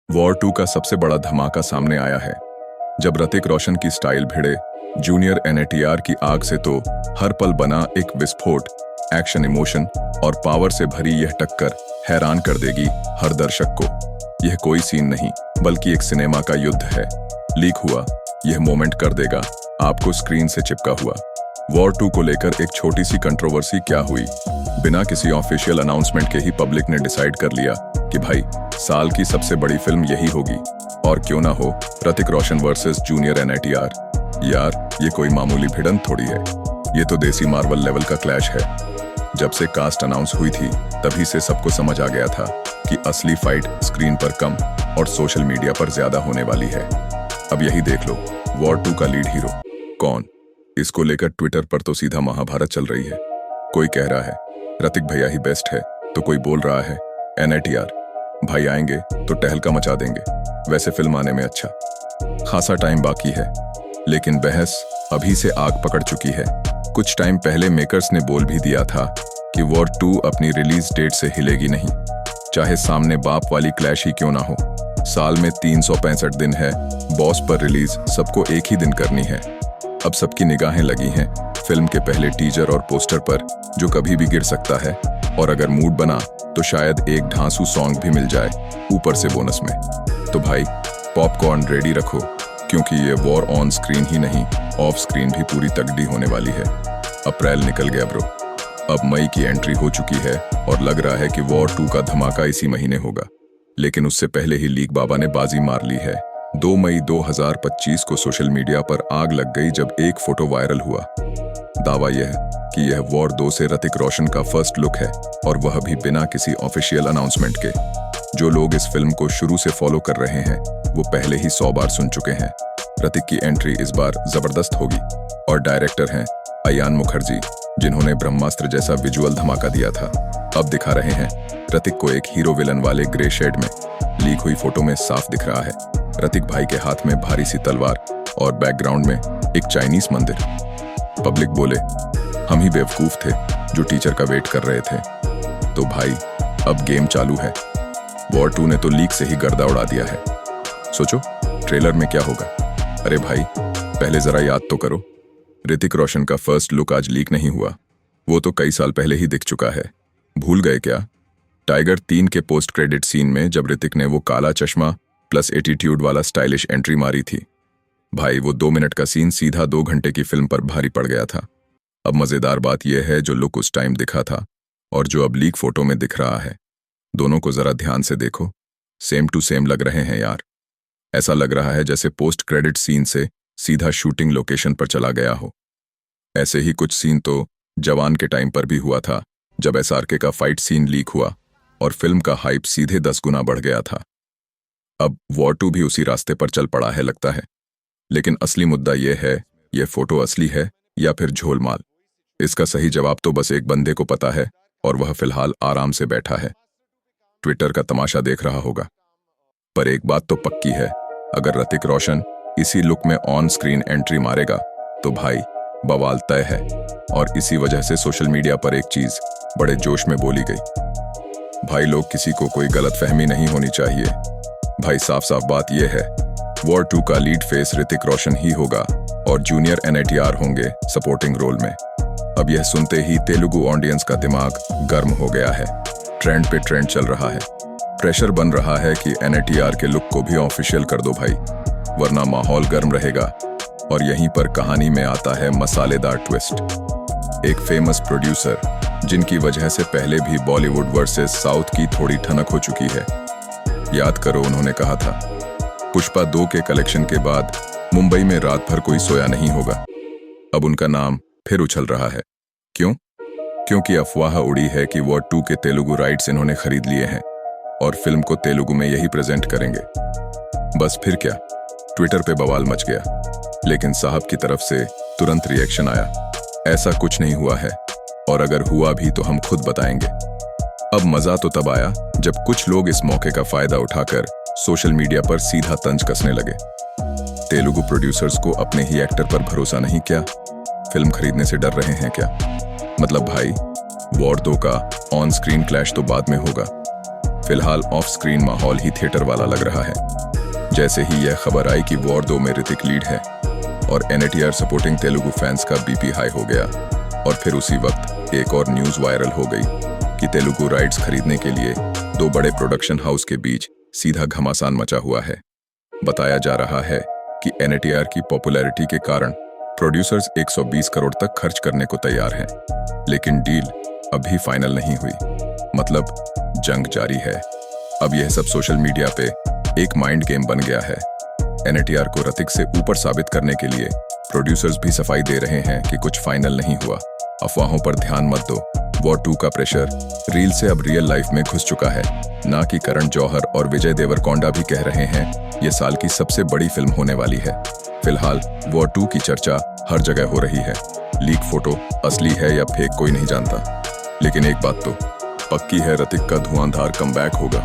War 2 का सबसे बड़ा धमाका सामने आया है जब ऋतिक रोशन की स्टाइल भिड़े जूनियर एनटीआर की आग से तो हर पल बना एक विस्फोट। एक्शन, इमोशन और पावर से भरी यह टक्कर हैरान कर देगी हर दर्शक को। यह कोई सीन नहीं बल्कि एक सिनेमा का युद्ध है। लीक हुआ यह मोमेंट कर देगा आपको स्क्रीन से चिपका हुआ। वॉर 2 को लेकर एक छोटी सी कंट्रोवर्सी क्या हुई, बिना किसी ऑफिशियल अनाउंसमेंट के ही पब्लिक ने डिसाइड कर लिया कि भाई साल की सबसे बड़ी फिल्म यही होगी। और क्यों ना हो ऋतिक रोशन वर्सेस जूनियर एनटीआर। यार ये कोई मामूली भिड़ंत थोड़ी है, ये तो देसी मार्वल लेवल का क्लैश है। जब से कास्ट अनाउंस हुई थी तभी से सबको समझ आ गया था कि असली फाइट स्क्रीन पर कम और सोशल मीडिया पर ज्यादा होने वाली है। अब यही देख लो, वॉर 2 का लीड हीरो कौन, इसको लेकर ट्विटर पर तो सीधा महाभारत चल रही है। कोई कह रहा है ऋतिक भैया ही बेस्ट है, तो कोई बोल रहा है एनटीआर भाई आएंगे तो टहलका मचा देंगे। वैसे फिल्म आने में अच्छा खासा टाइम बाकी है, लेकिन बहस अभी से आग पकड़ चुकी है। कुछ टाइम पहले मेकर्स ने बोल भी दिया था कि वॉर 2 अपनी रिलीज डेट से हिलेगी नहीं, चाहे सामने बाप वाली क्लैश ही क्यों ना हो। साल में 365 दिन है, बॉस पर रिलीज सबको एक ही दिन करनी है। अब सबकी निगाहें लगी हैं फिल्म के पहले टीजर और पोस्टर पर, जो कभी भी गिर सकता है। और अगर मूड बना तो शायद एक ढांसू सॉन्ग भी मिल जाए ऊपर से बोनस में। तो भाई पॉपकॉर्न रेडी रखो, क्योंकि ये वॉर ऑन स्क्रीन ही नहीं ऑफ स्क्रीन भी पूरी तगड़ी होने वाली है। अप्रैल निकल गया ब्रो, अब मई की एंट्री हो चुकी है और लग रहा है कि वॉर 2 का धमाका इसी महीने होगा। लेकिन उससे पहले ही लीक बाबा ने बाजी मार ली है। 2 मई 2025 को सोशल मीडिया पर आग लग गई जब एक फोटो वायरल हुआ। दावा यह है कि यह वॉर 2 से ऋतिक रोशन का फर्स्ट लुक है, और वह भी बिना किसी ऑफिशियल अनाउंसमेंट के। जो लोग इस फिल्म को शुरू से फॉलो कर रहे हैं वो पहले ही 100 बार सुन चुके हैं। ऋतिक की एंट्री इस बार जबरदस्त होगी, और डायरेक्टर हैं अयान मुखर्जी, जिन्होंने ब्रह्मास्त्र जैसा विजुअल धमाका दिया था। अब दिखा रहे हैं ऋतिक को एक हीरो विलन वाले ग्रे शेड में। लीक हुई फोटो में साफ दिख रहा है ऋतिक भाई के हाथ में भारी सी तलवार और बैकग्राउंड में एक चाइनीज मंदिर। पब्लिक बोले हम ही बेवकूफ थे जो टीचर का वेट कर रहे थे। तो भाई अब गेम चालू है। वॉर 2 ने तो लीक से ही गर्दा उड़ा दिया है। सोचो ट्रेलर में क्या होगा। अरे भाई पहले जरा याद तो करो, ऋतिक रोशन का फर्स्ट लुक आज लीक नहीं हुआ, वो तो कई साल पहले ही दिख चुका है। भूल गए क्या? टाइगर 3 के पोस्ट क्रेडिट सीन में जब ऋतिक ने वो काला चश्मा प्लस एटीट्यूड वाला स्टाइलिश एंट्री मारी थी। भाई वो 2 मिनट का सीन सीधा 2 घंटे की फिल्म पर भारी पड़ गया था। अब मजेदार बात यह है जो लुक उस टाइम दिखा था और जो अब लीक फोटो में दिख रहा है, दोनों को जरा ध्यान से देखो, सेम टू सेम लग रहे हैं यार। ऐसा लग रहा है जैसे पोस्ट क्रेडिट सीन से सीधा शूटिंग लोकेशन पर चला गया हो। ऐसे ही कुछ सीन तो जवान के टाइम पर भी हुआ था, जब एसआरके का फाइट सीन लीक हुआ और फिल्म का हाइप सीधे 10 गुना बढ़ गया था। अब वॉर 2 भी उसी रास्ते पर चल पड़ा है लगता है। लेकिन असली मुद्दा यह है, यह फोटो असली है या फिर झोलमाल? इसका सही जवाब तो बस एक बंदे को पता है, और वह फिलहाल आराम से बैठा है, ट्विटर का तमाशा देख रहा होगा। पर एक बात तो पक्की है, अगर ऋतिक रोशन इसी लुक में ऑन स्क्रीन एंट्री मारेगा तो भाई बवाल तय है। और इसी वजह से सोशल मीडिया पर एक चीज बड़े जोश में बोली गई। भाई लोग किसी को कोई गलत फहमी नहीं होनी चाहिए। भाई साफ साफ बात यह है, वॉर 2 का लीड फेस ऋतिक रोशन ही होगा और जूनियर एनटीआर होंगे सपोर्टिंग रोल में। अब यह सुनते ही तेलुगु ऑडियंस का दिमाग गर्म हो गया है। ट्रेंड पे ट्रेंड चल रहा है, प्रेशर बन रहा है कि एनटीआर के लुक को भी ऑफिशियल कर दो भाई, वरना माहौल गर्म रहेगा। और यहीं पर कहानी में आता है मसालेदार ट्विस्ट। एक फेमस प्रोड्यूसर, जिनकी वजह से पहले भी बॉलीवुड वर्सेस साउथ की थोड़ी ठनक हो चुकी है। याद करो उन्होंने कहा था पुष्पा 2 के कलेक्शन के बाद मुंबई में रात भर कोई सोया नहीं होगा। अब उनका नाम फिर उछल रहा है। क्यों? क्योंकि अफवाह उड़ी है कि वॉर 2 के तेलुगु राइट्स इन्होंने खरीद लिए हैं और फिल्म को तेलुगु में यही प्रेजेंट करेंगे। बस फिर क्या, ट्विटर पे बवाल मच गया। लेकिन साहब की तरफ से तुरंत रिएक्शन आया, ऐसा कुछ नहीं हुआ है, और अगर हुआ भी तो हम खुद बताएंगे। अब मजा तो तब आया जब कुछ लोग इस मौके का फायदा उठाकर सोशल मीडिया पर सीधा तंज कसने लगे। तेलुगु प्रोड्यूसर्स को अपने ही एक्टर पर भरोसा नहीं क्या? फिल्म खरीदने से डर रहे हैं क्या? मतलब भाई वॉर 2 का ऑन स्क्रीन क्लैश तो बाद में होगा, फिलहाल ऑफ स्क्रीन माहौल ही थिएटर वाला लग रहा है। जैसे ही यह खबर आई कि वॉर 2 में ऋतिक लीड है और NTR सपोर्टिंग तेलुगु फैंस का बीपी हाई हो गया। और फिर उसी वक्त एक और न्यूज़ वायरल हो गई कि तेलुगु राइट्स खरीदने के लिए 2 बड़े प्रोडक्शन हाउस के बीच सीधा घमासान मचा हुआ है। बताया जा रहा है कि NTR की पॉपुलैरिटी के कारण प्रोड्यूसर्स 120 करोड़ तक खर्च करने को तैयार हैं, लेकिन डील अभी फाइनल नहीं हुई। मतलब जंग जारी है। अब यह सब सोशल मीडिया पे एक माइंड गेम बन गया है। NTR को ऋतिक से ऊपर साबित करने के लिए प्रोड्यूसर्स भी सफाई दे रहे हैं कि कुछ फाइनल नहीं हुआ, अफवाहों पर ध्यान मत दो। वॉर 2 का प्रेशर रील से अब रियल लाइफ में घुस चुका है। ना कि करण जौहर और विजय देवरकोंडा भी कह रहे हैं ये साल की सबसे बड़ी फिल्म होने वाली है। फिलहाल वॉर 2 की चर्चा हर जगह हो रही है। लीक फोटो असली है या फेक कोई नहीं जानता, लेकिन एक बात तो पक्की है, ऋतिक का धुआंधार कमबैक होगा।